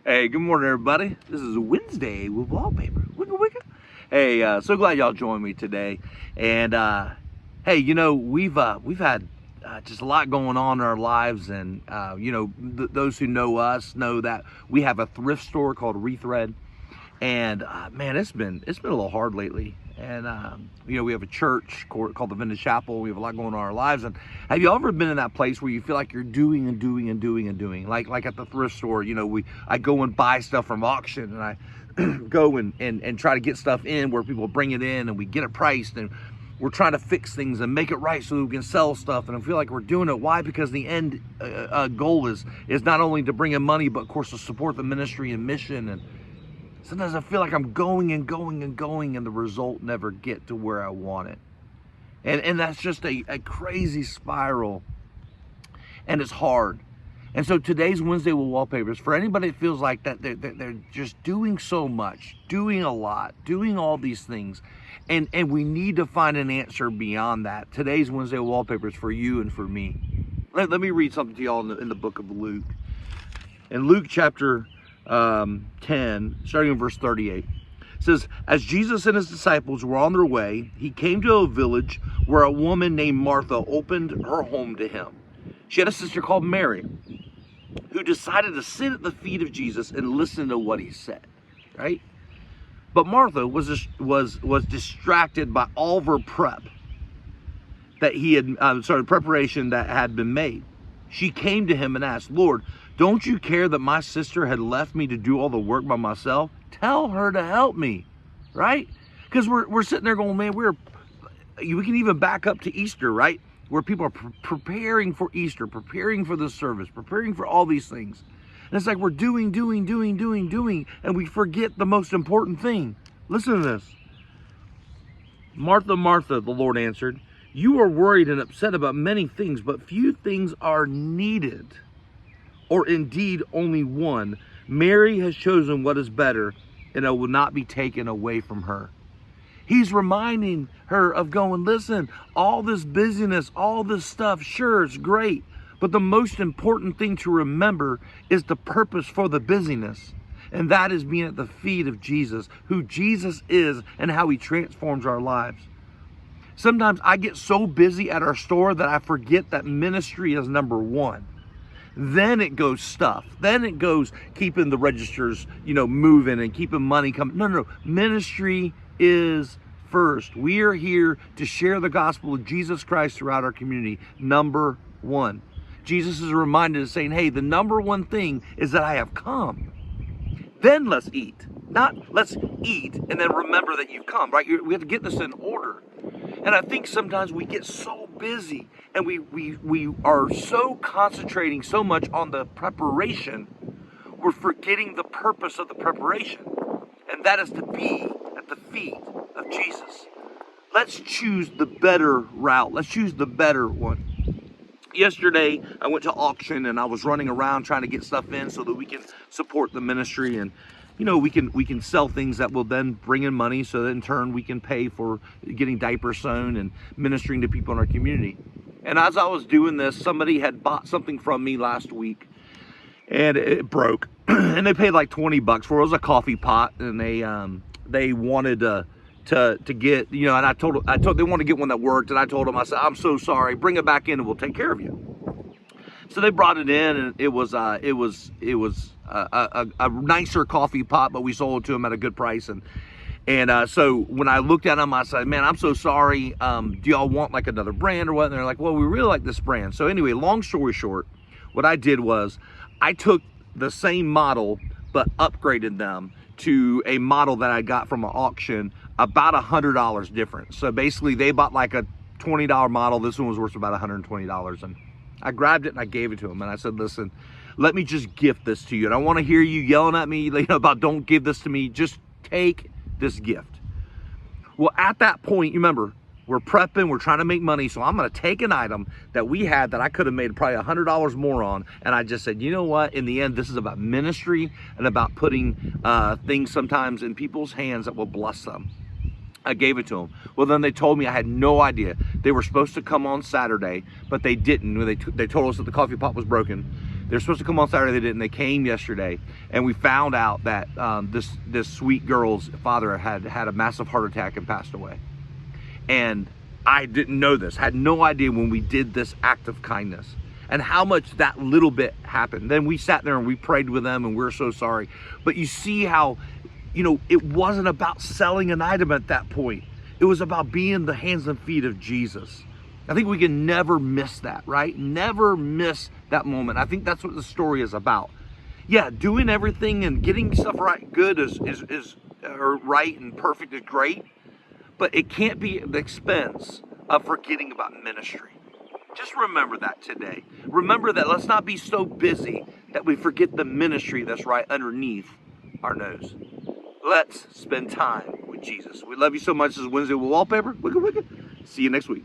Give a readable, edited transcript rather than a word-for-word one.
Hey, good morning, everybody. This is Wednesday with Wallpaper. Wicka wicka. Hey, so glad y'all joined me today. And hey, we've had just a lot going on in our lives, and those who know us know that we have a thrift store called Rethread. And man, it's been a little hard lately. And we have a church called the Vintage Chapel. We have a lot going on in our lives. And have you ever been in that place where you feel like you're doing and doing and doing and doing? Like at the thrift store, I go and buy stuff from auction, and I go and try to get stuff in where people bring it in, and we get it priced, and we're trying to fix things and make it right so we can sell stuff. And I feel like we're doing it. Why? Because the end goal is not only to bring in money, but of course to support the ministry and mission. And sometimes I feel like I'm going and going and going, and the result never get to where I want it. And that's just a crazy spiral, and it's hard. And so today's Wednesday with Wallpapers, for anybody that feels like that they're just doing so much, doing a lot, doing all these things, and we need to find an answer beyond that. Today's Wednesday with Wallpapers for you and for me. Let me read something to y'all in the book of Luke. In Luke chapter 10, starting in verse 38, it says, as Jesus and his disciples were on their way, he came to a village where a woman named Martha opened her home to him. She had a sister called Mary, who decided to sit at the feet of Jesus and listen to what he said, right? But Martha was distracted by all of her preparation that had been made. She came to him and asked, Lord, don't you care that my sister had left me to do all the work by myself? Tell her to help me, right? Because we're sitting there going, man, we can even back up to Easter, right? Where people are preparing for Easter, preparing for the service, preparing for all these things. And it's like we're doing, and we forget the most important thing. Listen to this. Martha, Martha, the Lord answered, you are worried and upset about many things, but few things are needed, or indeed only one. Mary has chosen what is better, and it will not be taken away from her. He's reminding her of going, listen, all this busyness, all this stuff, sure, it's great. But the most important thing to remember is the purpose for the busyness. And that is being at the feet of Jesus, who Jesus is and how he transforms our lives. Sometimes I get so busy at our store that I forget that ministry is number one. Then it goes stuff. Then it goes keeping the registers, moving and keeping money coming. No. Ministry is first. We are here to share the gospel of Jesus Christ throughout our community. Number one. Jesus is reminded of saying, hey, the number one thing is that I have come. Then let's eat. Not let's eat and then remember that you've come, right? We have to get this in order. And I think sometimes we get so busy and we are so concentrating so much on the preparation, we're forgetting the purpose of the preparation. And that is to be at the feet of Jesus. Let's choose the better route. Let's choose the better one. Yesterday, I went to auction and I was running around trying to get stuff in so that we can support the ministry, and we can sell things that will then bring in money so that in turn we can pay for getting diapers sewn and ministering to people in our community. And as I was doing this, somebody had bought something from me last week and it broke. And they paid like $20 for it. It was a coffee pot, and they wanted to get, and I told they wanted to get one that worked, and I told them, I said, I'm so sorry, bring it back in and we'll take care of you. So they brought it in, and it was a nicer coffee pot, but we sold it to them at a good price. And so when I looked at them, I said, man, I'm so sorry. Do y'all want like another brand or what? And they're like, well, we really like this brand. So anyway, long story short, what I did was I took the same model, but upgraded them to a model that I got from an auction, about $100 difference. So basically they bought like a $20 model. This one was worth about $120. And I grabbed it and I gave it to them. And I said, listen, let me just gift this to you. And I want to hear you yelling at me about don't give this to me. Just take this gift. Well, at that point, you remember, we're prepping, we're trying to make money. So I'm going to take an item that we had that I could have made probably $100 more on. And I just said, you know what? In the end, this is about ministry and about putting things sometimes in people's hands that will bless them. I gave it to them. Well, then they told me I had no idea. They were supposed to come on Saturday, but they didn't. They told us that the coffee pot was broken. They're supposed to come on Saturday, they didn't. They came yesterday, and we found out that this sweet girl's father had a massive heart attack and passed away. And I didn't know this, had no idea when we did this act of kindness and how much that little bit happened. Then we sat there and we prayed with them, and we're so sorry. But you see how, it wasn't about selling an item at that point. It was about being the hands and feet of Jesus. I think we can never miss that, right? Never miss that moment. I think that's what the story is about. Yeah, doing everything and getting stuff right, good is or right and perfect is great, but it can't be at the expense of forgetting about ministry. Just remember that today. Remember that. Let's not be so busy that we forget the ministry that's right underneath our nose. Let's spend time with Jesus. We love you so much. This is Wednesday with Wallpaper. Wicked, wicked. See you next week.